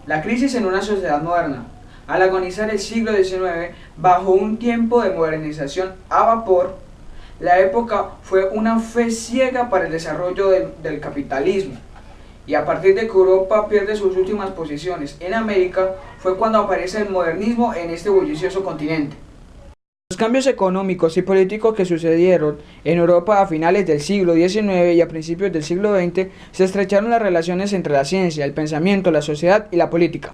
La crisis en una sociedad moderna. Al agonizar el siglo XIX, bajo un tiempo de modernización a vapor, la época fue una fe ciega para el desarrollo del capitalismo. Y a partir de que Europa pierde sus últimas posiciones en América, fue cuando aparece el modernismo en este bullicioso continente. Los cambios económicos y políticos que sucedieron en Europa a finales del siglo XIX y a principios del siglo XX se estrecharon las relaciones entre la ciencia, el pensamiento, la sociedad y la política.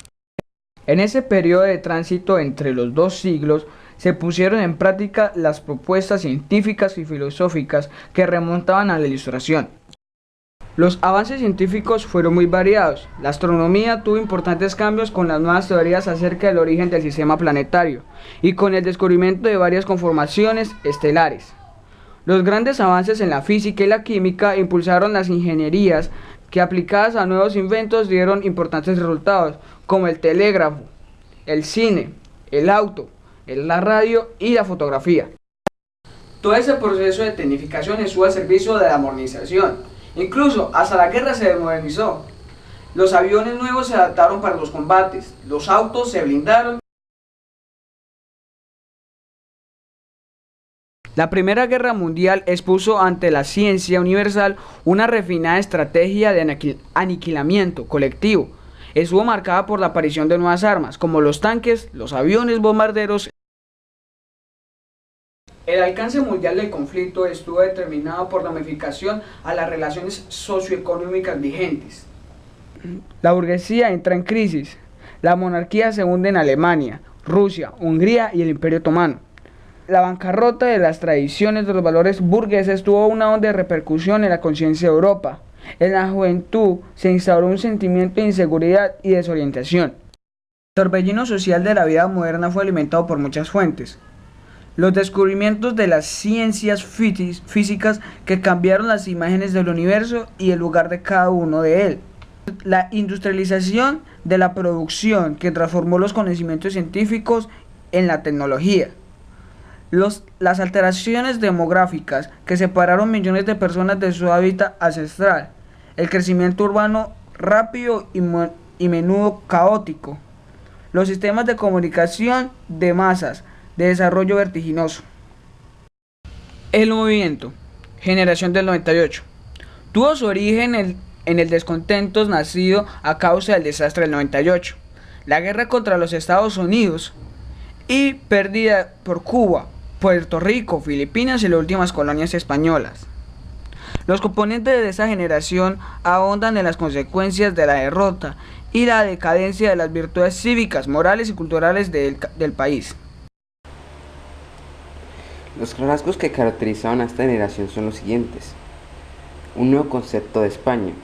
En ese periodo de tránsito entre los dos siglos se pusieron en práctica las propuestas científicas y filosóficas que remontaban a la Ilustración. Los avances científicos fueron muy variados. La astronomía tuvo importantes cambios con las nuevas teorías acerca del origen del sistema planetario y con el descubrimiento de varias conformaciones estelares. Los grandes avances en la física y la química impulsaron las ingenierías que aplicadas a nuevos inventos dieron importantes resultados, como el telégrafo, el cine, el auto, la radio y la fotografía. Todo ese proceso de tecnificación estuvo al servicio de la modernización. Incluso hasta la guerra se modernizó. Los aviones nuevos se adaptaron para los combates, los autos se blindaron. La Primera Guerra Mundial expuso ante la ciencia universal una refinada estrategia de aniquilamiento colectivo. Estuvo marcada por la aparición de nuevas armas, como los tanques, los aviones bombarderos. El alcance mundial del conflicto estuvo determinado por la modificación a las relaciones socioeconómicas vigentes. La burguesía entra en crisis. La monarquía se hunde en Alemania, Rusia, Hungría y el Imperio Otomano. La bancarrota de las tradiciones de los valores burgueses tuvo una honda de repercusión en la conciencia de Europa. En la juventud se instauró un sentimiento de inseguridad y desorientación. El torbellino social de la vida moderna fue alimentado por muchas fuentes. Los descubrimientos de las ciencias físicas que cambiaron las imágenes del universo y el lugar de cada uno de él. La industrialización de la producción que transformó los conocimientos científicos en la tecnología. Las alteraciones demográficas que separaron millones de personas de su hábitat ancestral. El crecimiento urbano rápido y menudo caótico. Los sistemas de comunicación de masas de desarrollo vertiginoso. El movimiento Generación del 98 tuvo su origen en el descontento nacido a causa del desastre del 98, la guerra contra los Estados Unidos y pérdida por Cuba, Puerto Rico, Filipinas y las últimas colonias españolas. Los componentes de esa generación ahondan en las consecuencias de la derrota y la decadencia de las virtudes cívicas, morales y culturales del país. Los rasgos que caracterizaban a esta generación son los siguientes: un nuevo concepto de España,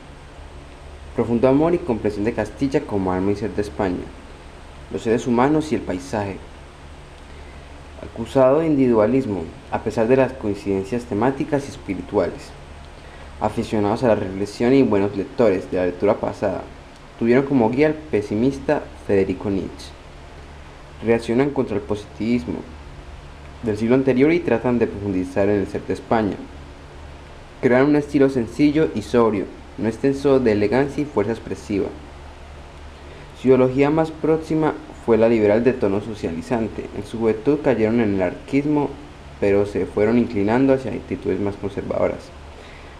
profundo amor y comprensión de Castilla como alma y ser de España, los seres humanos y el paisaje, acusado de individualismo, a pesar de las coincidencias temáticas y espirituales, aficionados a la reflexión y buenos lectores de la lectura pasada, tuvieron como guía al pesimista Federico Nietzsche, reaccionan contra el positivismo del siglo anterior y tratan de profundizar en el ser de España. Crearon un estilo sencillo y sobrio, no extenso de elegancia y fuerza expresiva. Su ideología más próxima fue la liberal de tono socializante. En su juventud cayeron en el anarquismo, pero se fueron inclinando hacia actitudes más conservadoras.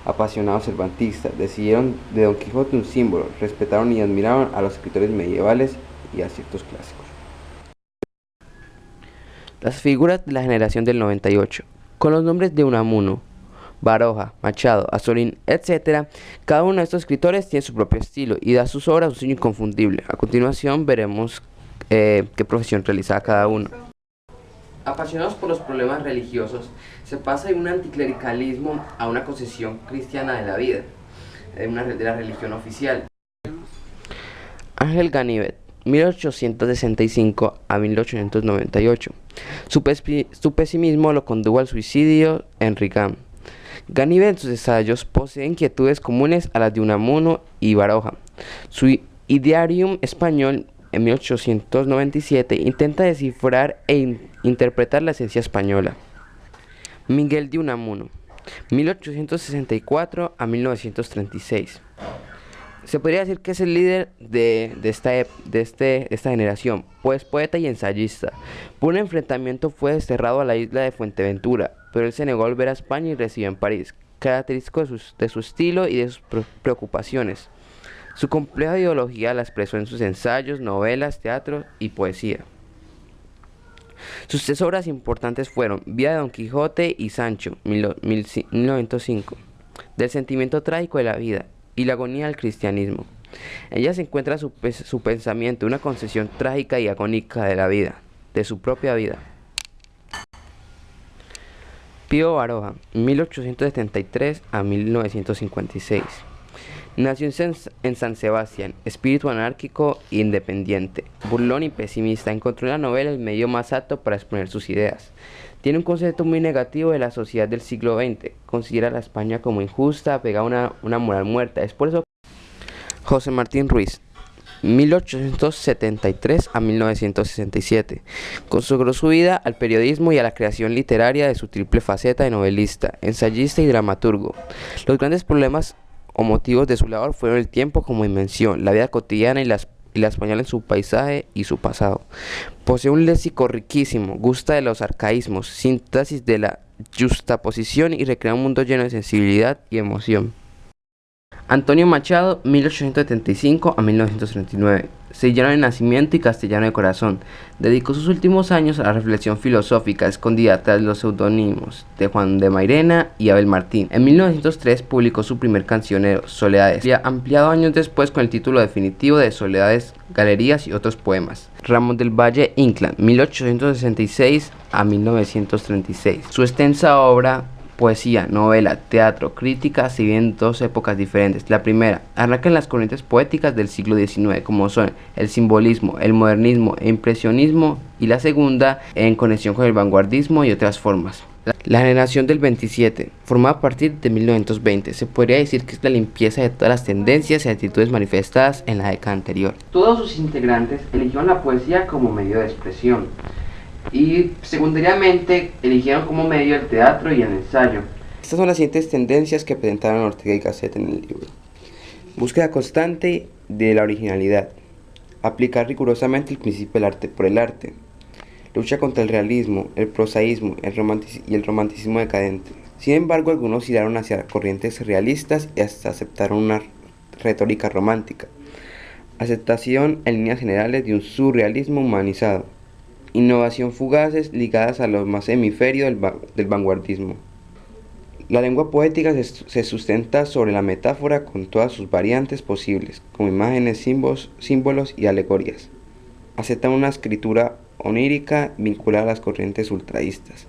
Apasionados cervantistas, decidieron de Don Quijote un símbolo, respetaron y admiraron a los escritores medievales y a ciertos clásicos. Las figuras de la generación del 98, con los nombres de Unamuno, Baroja, Machado, Azorín, etc., cada uno de estos escritores tiene su propio estilo y da a sus obras un sello inconfundible. A continuación veremos qué profesión realizaba cada uno. Apasionados por los problemas religiosos, se pasa de un anticlericalismo a una concepción cristiana de la vida, de la religión oficial. Ángel Ganivet, 1865 a 1898. Su pesimismo lo condujo al suicidio en Rigán. Ganivet en sus ensayos posee inquietudes comunes a las de Unamuno y Baroja. Su Idearium español en 1897 intenta descifrar e interpretar la esencia española. Miguel de Unamuno, 1864 a 1936. Se podría decir que es el líder de esta generación, pues poeta y ensayista. Por un enfrentamiento fue desterrado a la isla de Fuerteventura, pero él se negó a volver a España y residió en París, característico de su estilo y de sus preocupaciones. Su compleja ideología la expresó en sus ensayos, novelas, teatro y poesía. Sus tres obras importantes fueron Vida de Don Quijote y Sancho, 1905, Del sentimiento trágico de la vida y La agonía del cristianismo. En ella se encuentra su pensamiento, una concepción trágica y agónica de la vida, de su propia vida. Pío Baroja, 1873 a 1956. Nació en San Sebastián, espíritu anárquico e independiente, burlón y pesimista. Encontró en la novela el medio más apto para exponer sus ideas. Tiene un concepto muy negativo de la sociedad del siglo XX. Considera a la España como injusta, apegada a una moral muerta. Es por eso José Martín Ruiz, 1873 a 1967. Consagró su vida al periodismo y a la creación literaria de su triple faceta de novelista, ensayista y dramaturgo. Los grandes problemas o motivos de su labor fueron el tiempo como dimensión, la vida cotidiana y la española en su paisaje y su pasado. Posee un léxico riquísimo, gusta de los arcaísmos, síntesis de la justaposición y recrea un mundo lleno de sensibilidad y emoción. Antonio Machado, 1875 a 1939, sevillano de nacimiento y castellano de corazón, dedicó sus últimos años a la reflexión filosófica, escondida tras los seudónimos de Juan de Mairena y Abel Martín. En 1903 publicó su primer cancionero, Soledades, ampliado años después con el título definitivo de Soledades, Galerías y otros poemas. Ramón del Valle Inclán, 1866 a 1936. Su extensa obra, poesía, novela, teatro, crítica, se viven dos épocas diferentes. La primera arranca en las corrientes poéticas del siglo XIX, como son el simbolismo, el modernismo e impresionismo, y la segunda en conexión con el vanguardismo y otras formas. La generación del 27, formada a partir de 1920, se podría decir que es la limpieza de todas las tendencias y actitudes manifestadas en la década anterior. Todos sus integrantes eligieron la poesía como medio de expresión, y secundariamente eligieron como medio el teatro y el ensayo. Estas son las siguientes tendencias que presentaron Ortega y Gasset en el libro. Búsqueda constante de la originalidad. Aplicar rigurosamente el principio del arte por el arte. Lucha contra el realismo, el prosaísmo y el romanticismo decadente. Sin embargo, algunos giraron hacia corrientes realistas y hasta aceptaron una retórica romántica. Aceptación en líneas generales de un surrealismo humanizado. Innovación fugaces ligadas a los más hemisferios del vanguardismo. La lengua poética se sustenta sobre la metáfora con todas sus variantes posibles, como imágenes, símbolos y alegorías. Acepta una escritura onírica vinculada a las corrientes ultraístas.